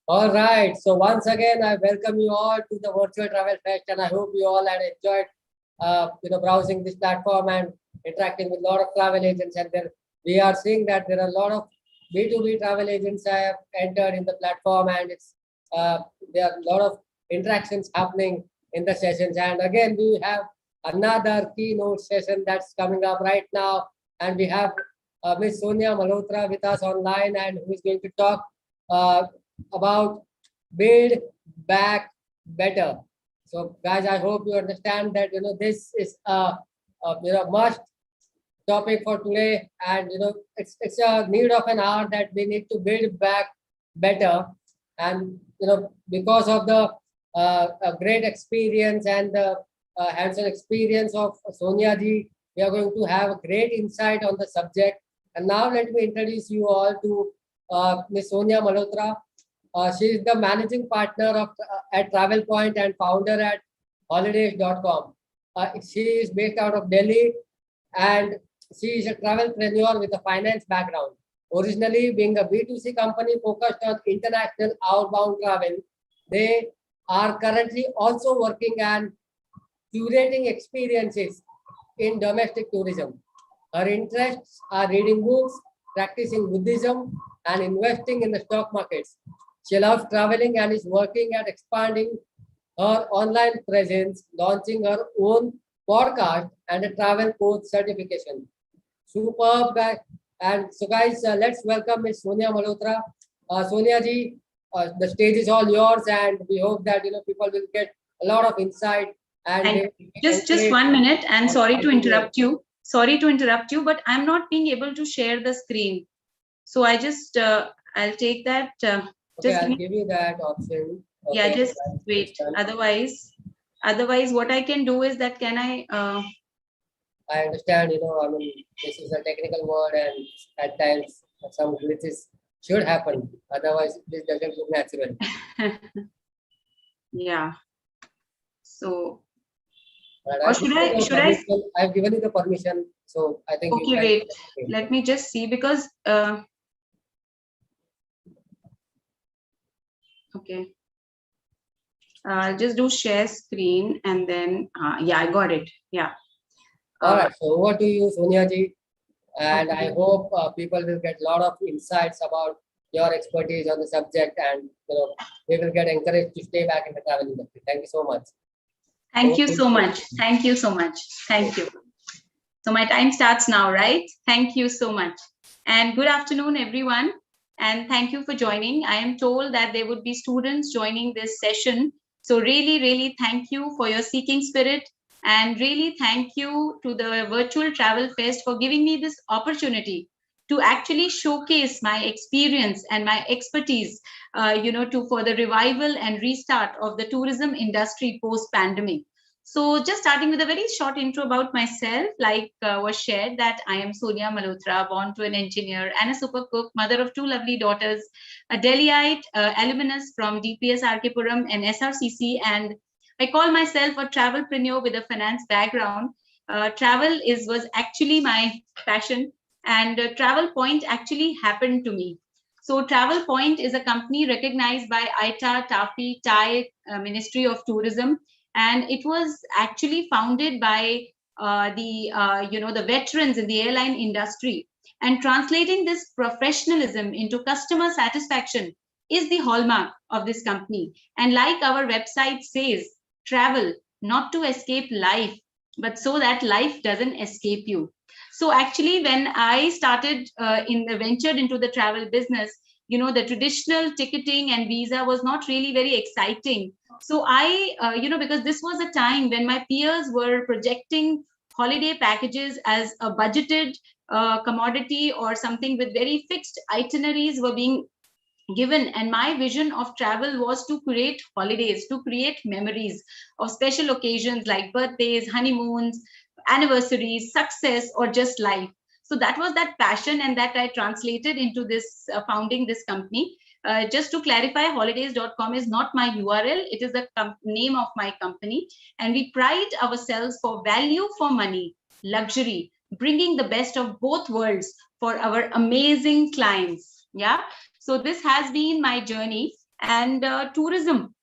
All right. So once again, I welcome you all to the Virtual Travel Fest, and I hope you all had enjoyed, browsing this platform and interacting with a lot of travel agents. And then we are seeing that there are a lot of B2B travel agents have entered in the platform, and uh, there are a lot of interactions happening in the sessions. And again, we have another keynote session that's coming up right now, and we have Miss Sonia Malhotra with us online, and who is going to talk. About build back better. So guys, I hope you understand that this is a must topic for today, and it's a need of an hour that we need to build back better. And because of the great experience and the hands-on experience of Sonia ji, we are going to have a great insight on the subject. And now let me introduce you all to Ms. Sonia Malhotra. She is the managing partner of at Travel Point and founder at holidays.com. She is based out of Delhi, and she is a travelpreneur with a finance background. Originally being a B2C company focused on international outbound travel, they are currently also working on curating experiences in domestic tourism. Her interests are reading books, practicing Buddhism, and investing in the stock markets. She loves traveling and is working at expanding her online presence, launching her own podcast and a travel coach certification. Superb, guy. And so, guys, let's welcome Ms. Sonia Malhotra. Sonia ji, the stage is all yours, and we hope that people will get a lot of insight. And just 1 minute, and sorry to interrupt you. Sorry to interrupt you, but I'm not being able to share the screen. So I just I'll take that. Okay, I'll give you that option. Okay, yeah, just wait. Otherwise, what I can do is that can I? I understand. I mean, this is a technical word, and at times some glitches should happen. Otherwise, this doesn't look natural. Yeah. So. Or should I? I've given you the permission, so I think. Okay, wait. Let me just see, because. Okay. I'll just do share screen, and then yeah, I got it. Yeah. All right. So over to you, Sonia ji, and okay. I hope people will get a lot of insights about your expertise on the subject, and they will get encouraged to stay back in the travel industry. Thank you so much. Thank you so much. Thank you so much. Thank you. So my time starts now, right? Thank you so much. And good afternoon, everyone. And thank you for joining. I am told that there would be students joining this session. So really, really thank you for your seeking spirit. And really thank you to the Virtual Travel Fest for giving me this opportunity to actually showcase my experience and my expertise, for the revival and restart of the tourism industry post-pandemic. So just starting with a very short intro about myself, like was shared, that I am Sonia Malhotra, born to an engineer and a super cook, mother of 2 lovely daughters, a Delhiite, alumnus from DPS Arkepuram and SRCC, and I call myself a travelpreneur with a finance background. Travel was actually my passion, and Travel Point actually happened to me. So Travel Point is a company recognized by ITA, TAFI, Thai Ministry of Tourism, and it was actually founded by the veterans in the airline industry. And translating this professionalism into customer satisfaction is the hallmark of this company. And like our website says, travel not to escape life, but so that life doesn't escape you. So actually, when I started ventured into the travel business, the traditional ticketing and visa was not really very exciting. So I, because this was a time when my peers were projecting holiday packages as a budgeted commodity or something with very fixed itineraries were being given, and my vision of travel was to create holidays, to create memories of special occasions like birthdays, honeymoons, anniversaries, success, or just life. So that was that passion, and that I translated into this founding this company. Just to clarify, holidays.com is not my URL. It is the name of my company, and we pride ourselves for value for money, luxury, bringing the best of both worlds for our amazing clients. Yeah. So this has been my journey. And tourism,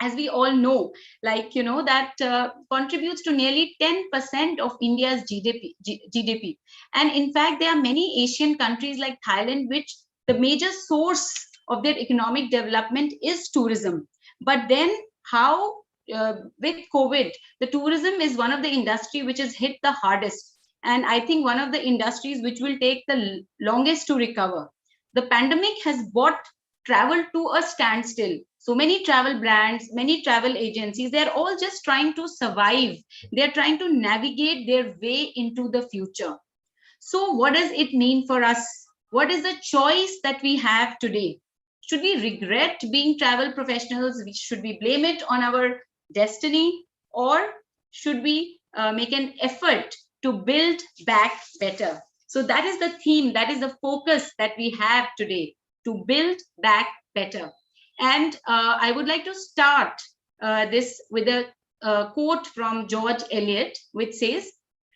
as we all know, like, that contributes to nearly 10% of India's GDP. And in fact, there are many Asian countries like Thailand, which the major source of their economic development is tourism. But then how, with COVID, the tourism is one of the industry which is hit the hardest. And I think one of the industries which will take the longest to recover. The pandemic has brought travel to a standstill. So many travel brands, many travel agencies, they're all just trying to survive. They're trying to navigate their way into the future. So what does it mean for us? What is the choice that we have today? Should we regret being travel professionals? Should we blame it on our destiny? Or should we make an effort to build back better? So that is the theme, that is the focus that we have today, to build back better. And I would like to start this with a quote from George Eliot, which says,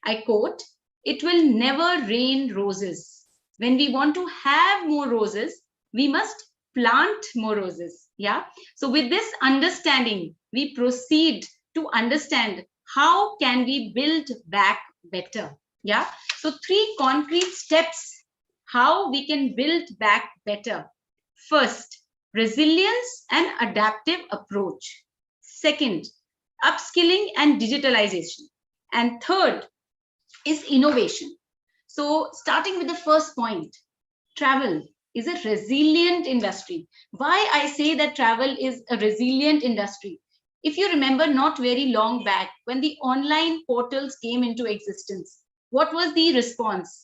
I quote, "It will never rain roses. When we want to have more roses, we must plant more roses." Yeah. So with this understanding, we proceed to understand how can we build back better. Yeah. So 3 concrete steps how we can build back better. First, resilience and adaptive approach. Second, upskilling and digitalization. And third is innovation. So starting with the first point, travel is a resilient industry. Why I say that travel is a resilient industry? If you remember, not very long back, when the online portals came into existence, what was the response?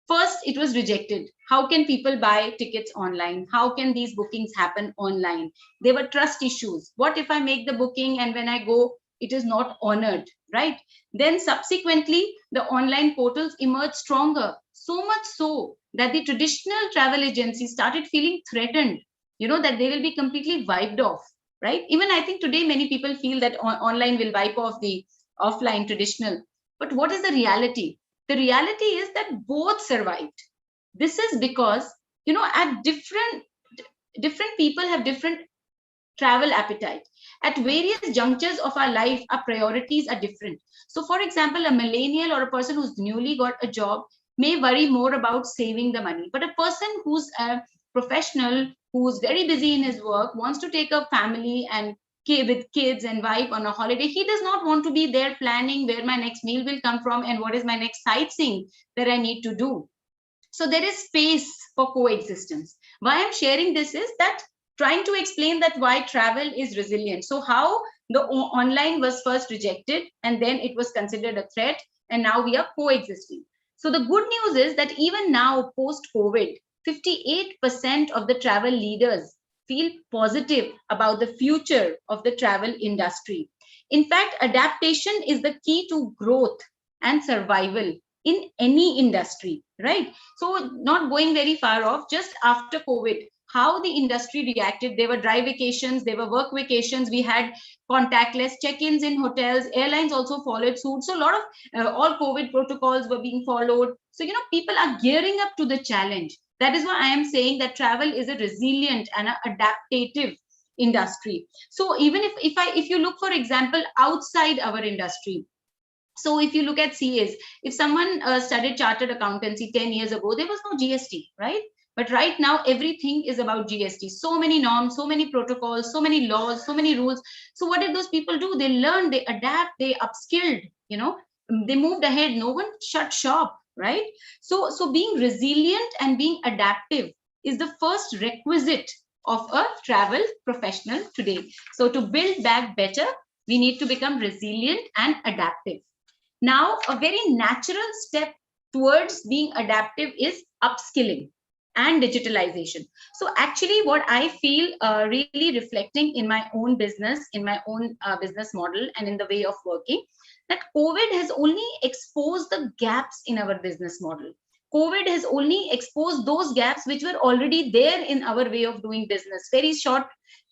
First, it was rejected. How can people buy tickets online? How can these bookings happen online? There were trust issues. What if I make the booking and when I go, it is not honored, right? Then subsequently, the online portals emerged stronger, so much so that the traditional travel agencies started feeling threatened, that they will be completely wiped off, right? Even I think today, many people feel that online will wipe off the offline traditional. But what is the reality? The reality is that both survived. This is because, at different people have different travel appetite. At various junctures of our life, our priorities are different. So for example, a millennial or a person who's newly got a job may worry more about saving the money. But a person who's a professional, who's very busy in his work, wants to take a family and with kids and wife on a holiday, he does not want to be there planning where my next meal will come from and what is my next sightseeing that I need to do. So there is space for coexistence. Why I'm sharing this is that trying to explain that why travel is resilient. So how the online was first rejected and then it was considered a threat, and now we are coexisting. So the good news is that even now, post-COVID, 58% of the travel leaders feel positive about the future of the travel industry. In fact, adaptation is the key to growth and survival in any industry, right? So not going very far off, just after COVID, how the industry reacted. There were dry vacations, there were work vacations, we had contactless check-ins in hotels, airlines also followed suit. So a lot of all COVID protocols were being followed. So, people are gearing up to the challenge. That is why I am saying that travel is a resilient and an adaptive industry. So even if you look, for example, outside our industry, so if you look at CAs, if someone studied chartered accountancy 10 years ago, there was no GST, right? But right now, everything is about GST. So many norms, so many protocols, so many laws, so many rules. So what did those people do? They learned, they adapt, they upskilled, they moved ahead. No one shut shop, right? So being resilient and being adaptive is the first requisite of a travel professional today. So to build back better, we need to become resilient and adaptive. Now, a very natural step towards being adaptive is upskilling and digitalization. So actually what I feel really reflecting in my own business, in my own business model and in the way of working, that COVID has only exposed the gaps in our business model. COVID has only exposed those gaps which were already there in our way of doing business. Very short,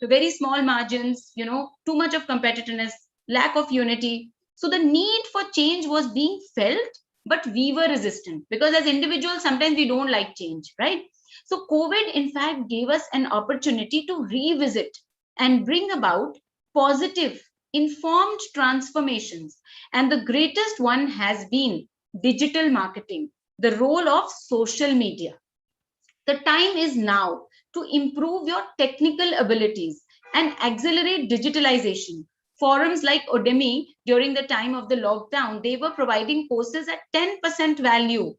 very small margins, too much of competitiveness, lack of unity. So the need for change was being felt, but we were resistant because as individuals, sometimes we don't like change, right? So COVID, in fact, gave us an opportunity to revisit and bring about positive, informed transformations. And the greatest one has been digital marketing, the role of social media. The time is now to improve your technical abilities and accelerate digitalization. Forums like Udemy during the time of the lockdown, they were providing courses at 10% value,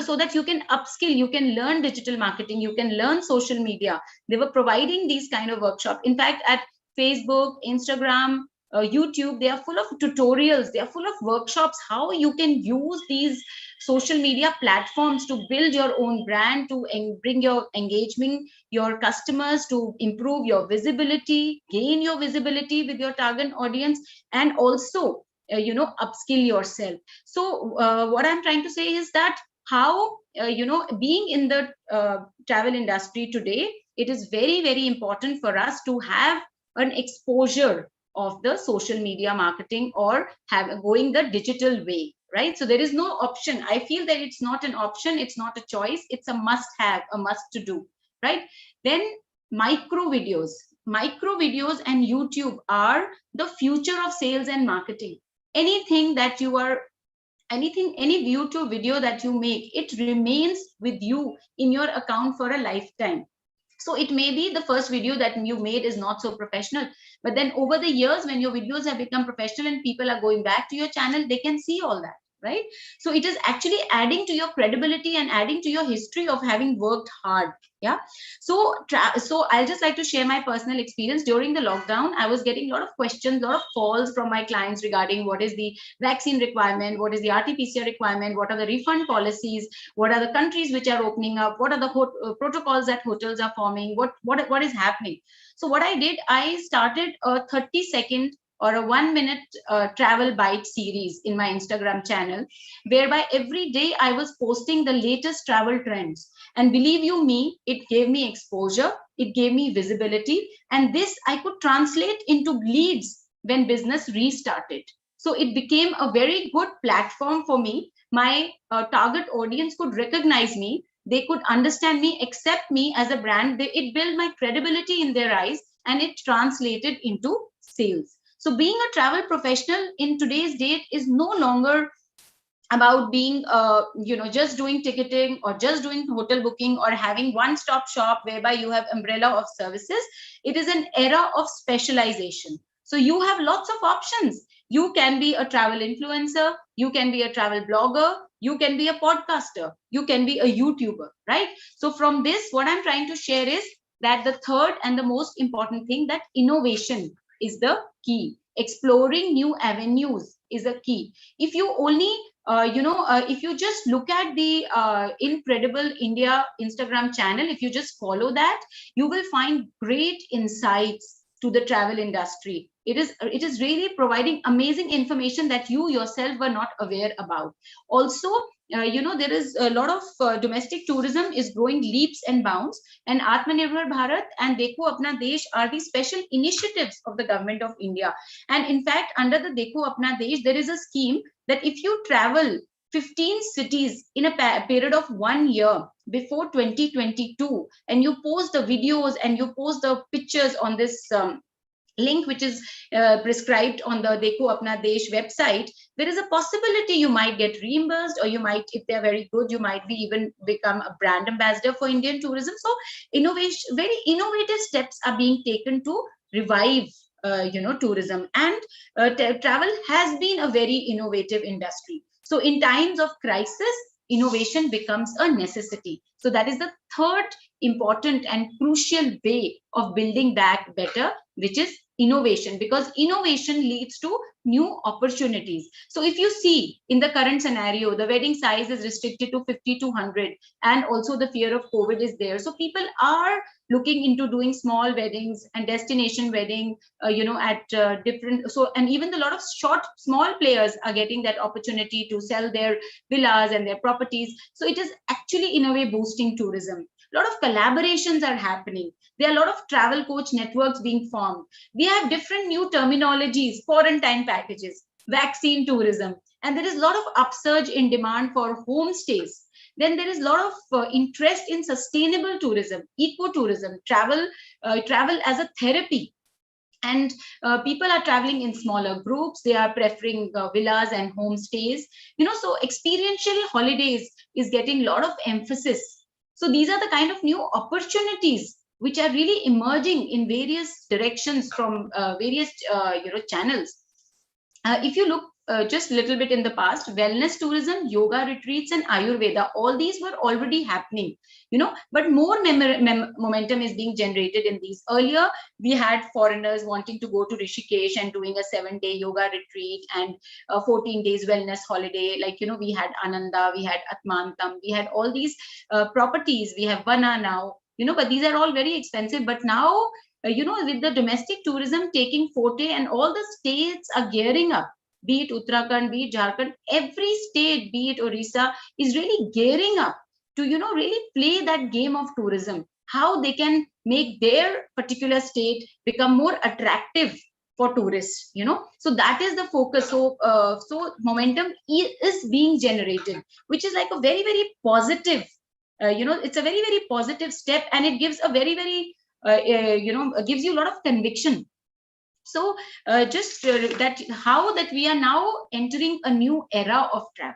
so that you can upskill, you can learn digital marketing, you can learn social media. They were providing these kind of workshops. In fact, at Facebook, Instagram, YouTube, they are full of tutorials, they are full of workshops, how you can use these social media platforms to build your own brand, to bring your engagement, your customers, to improve your visibility, gain your visibility with your target audience, and also upskill yourself. So what I'm trying to say is that how being in the travel industry today, it is very, very important for us to have an exposure of the social media marketing, or going the digital way, right? So there is no option. I feel that it's not an option, it's not a choice, it's a must have, a must to do, right? Then micro videos and YouTube are the future of sales and marketing. Anything that you are, any YouTube video that you make, it remains with you in your account for a lifetime. So it may be the first video that you made is not so professional, but then over the years, when your videos have become professional and people are going back to your channel, they can see all that, right? So it is actually adding to your credibility and adding to your history of having worked hard. Yeah. So I'll just like to share my personal experience. During the lockdown, I was getting a lot of questions, a lot of calls from my clients regarding what is the vaccine requirement, what is the RT-PCR requirement, what are the refund policies, what are the countries which are opening up, what are the protocols that hotels are forming, what is happening. So what I did, I started a 30-second or a 1-minute travel bite series in my Instagram channel, whereby every day I was posting the latest travel trends. And believe you me, it gave me exposure, it gave me visibility, and this I could translate into leads when business restarted. So it became a very good platform for me. My target audience could recognize me, they could understand me, accept me as a brand. It built my credibility in their eyes, and it translated into sales. So being a travel professional in today's date is no longer about being just doing ticketing or just doing hotel booking or having one-stop shop whereby you have umbrella of services. It is an era of specialization. So you have lots of options. You can be a travel influencer, you can be a travel blogger, you can be a podcaster, you can be a YouTuber, right? So from this, what I'm trying to share is that the third and the most important thing, that innovation is the key. Exploring new avenues is a key. If you only if you just look at the Incredible India Instagram channel, if you just follow that, you will find great insights to the travel industry. It is really providing amazing information that you yourself were not aware about. Also, there is a lot of domestic tourism is growing leaps and bounds, and Atmanirbhar Bharat and Dekho Apna Desh are the special initiatives of the government of India. And in fact, under the Dekho Apna Desh, there is a scheme that if you travel 15 cities in a period of 1 year before 2022, and you post the videos and you post the pictures on this link which is prescribed on the Dekho Apna Desh website, there is a possibility you might get reimbursed, or you might, if they're very good, you might be even become a brand ambassador for Indian tourism. So innovation, very innovative steps are being taken to revive tourism, and travel has been a very innovative industry. So in times of crisis, innovation becomes a necessity. So that is the third important and crucial way of building back better, which is innovation, because innovation leads to new opportunities. So if you see in the current scenario, the wedding size is restricted to 50 to 100, and also the fear of COVID is there. So people are looking into doing small weddings and destination wedding, at different, so, and even a lot of small players are getting that opportunity to sell their villas and their properties. So it is actually in a way boosting tourism. A lot of collaborations are happening. There are a lot of travel coach networks being formed. We have different new terminologies, quarantine packages, vaccine tourism, and there is a lot of upsurge in demand for homestays. Then there is a lot of interest in sustainable tourism, ecotourism, travel as a therapy. And people are traveling in smaller groups. They are preferring villas and homestays, so experiential holidays is getting a lot of emphasis. So these are the kind of new opportunities which are really emerging in various directions from various channels. If you look just a little bit in the past, wellness tourism, yoga retreats, and Ayurveda, all these were already happening, but more momentum is being generated in these. Earlier, we had foreigners wanting to go to Rishikesh and doing a 7-day yoga retreat and a 14 days wellness holiday. Like, we had Ananda, we had Atmantam, we had all these properties. We have Vana now, but these are all very expensive. But now, with the domestic tourism taking forte and all the states are gearing up, be it Uttarakhand, be it Jharkhand, every state, be it Orissa, is really gearing up to, really play that game of tourism, how they can make their particular state become more attractive for tourists, So that is the focus. So momentum is being generated, which is like a very, very positive, it's a very, very positive step, and it gives a very, very gives you a lot of conviction. So that we are now entering a new era of travel.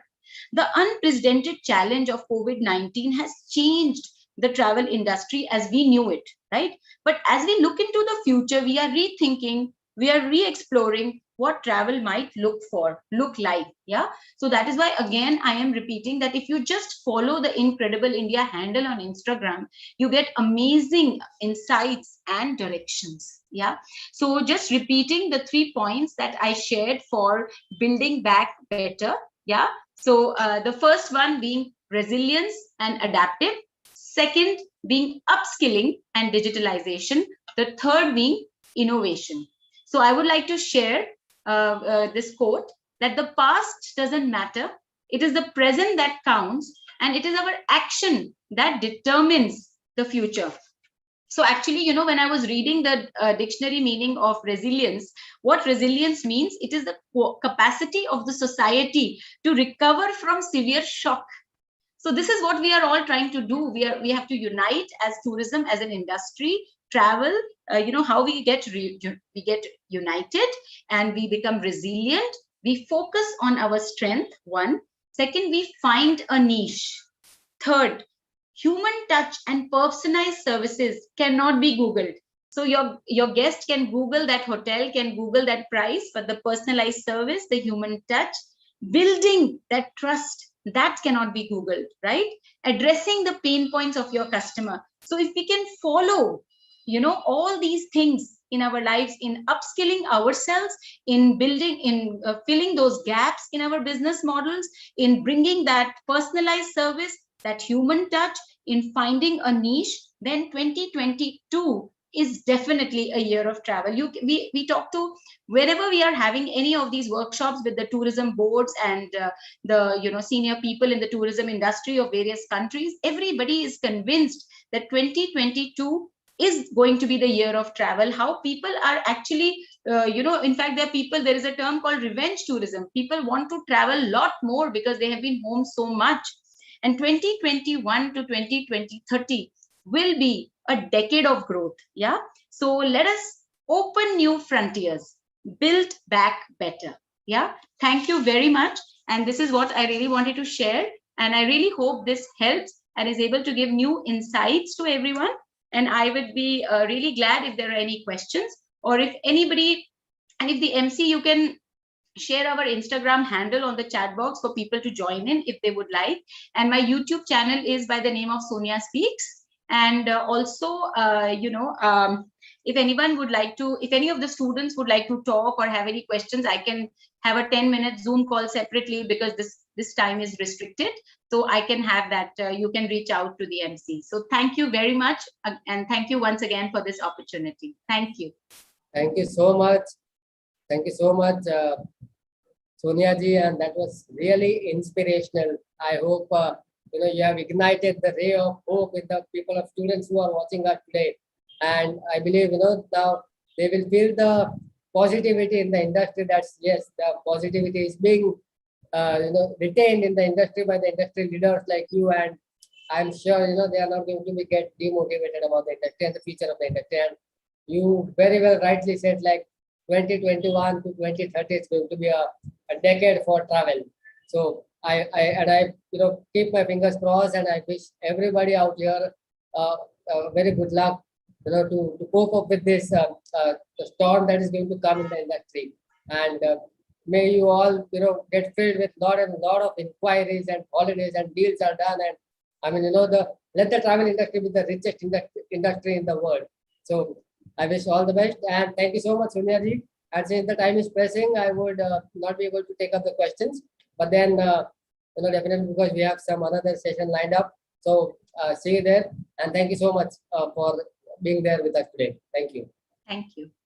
The unprecedented challenge of COVID-19 has changed the travel industry as we knew it, right? But as we look into the future, we are rethinking, we are re-exploring what travel might look like. Yeah. So that is why, again, I am repeating that if you just follow the Incredible India handle on Instagram, you get amazing insights and directions. Yeah. So just repeating the 3 points that I shared for building back better. Yeah. So the first one being resilience and adaptive. Second being upskilling and digitalization. The third being innovation. So I would like to share this quote, that the past doesn't matter. It is the present that counts, and it is our action that determines the future. So actually, when I was reading the dictionary meaning of resilience, what resilience means, it is the capacity of the society to recover from severe shock. So this is what we are all trying to do. We have to unite as tourism, as an industry, travel, how we get united and we become resilient. We focus on our strength, one. Second, we find a niche. Third, human touch and personalized services cannot be Googled. So your guest can Google that hotel, can Google that price, but the personalized service, the human touch, building that trust, that cannot be Googled, right? Addressing the pain points of your customer. So if we can follow, all these things in our lives, in upskilling ourselves, in building, in filling those gaps in our business models, in bringing that personalized service, that human touch, in finding a niche, then 2022 is definitely a year of travel. We talk to, wherever we are having any of these workshops with the tourism boards and the senior people in the tourism industry of various countries, everybody is convinced that 2022 is going to be the year of travel. How people are actually, in fact, there is a term called revenge tourism. People want to travel a lot more because they have been home so much. And 2021 to 2030 will be a decade of growth. Yeah. So let us open new frontiers, build back better. Yeah. Thank you very much. And this is what I really wanted to share. And I really hope this helps and is able to give new insights to everyone. And I would be really glad if there are any questions, or if anybody, and if the MC, you can share our Instagram handle on the chat box for people to join in if they would like. And my YouTube channel is by the name of Sonia Speaks. And also, if anyone would like to, if any of the students would like to talk or have any questions, I can have a 10-minute Zoom call separately, because this time is restricted. So I can have that, you can reach out to the MC. So thank you very much. And thank you once again for this opportunity. Thank you. Thank you so much. Thank you so much, Sonia ji, and that was really inspirational. I hope you have ignited the ray of hope in the people of students who are watching us today. And I believe now they will feel the positivity in the industry. That's, yes, the positivity is being retained in the industry by the industry leaders like you, and I'm sure they are not going to be get demotivated about the industry and the future of the industry. And you very well rightly said, like 2021 to 2030 is going to be a decade for travel. So I keep my fingers crossed, and I wish everybody out here very good luck, to cope up with this the storm that is going to come in the industry. And may you all get filled with lot and lot of inquiries and holidays and deals are done. And I mean, let the travel industry be the richest industry in the world. So I wish all the best, and thank you so much, Sonia ji. And since the time is pressing, I would not be able to take up the questions, but then definitely, because we have some another session lined up. So see you there, and thank you so much for being there with us today. Thank you. Thank you.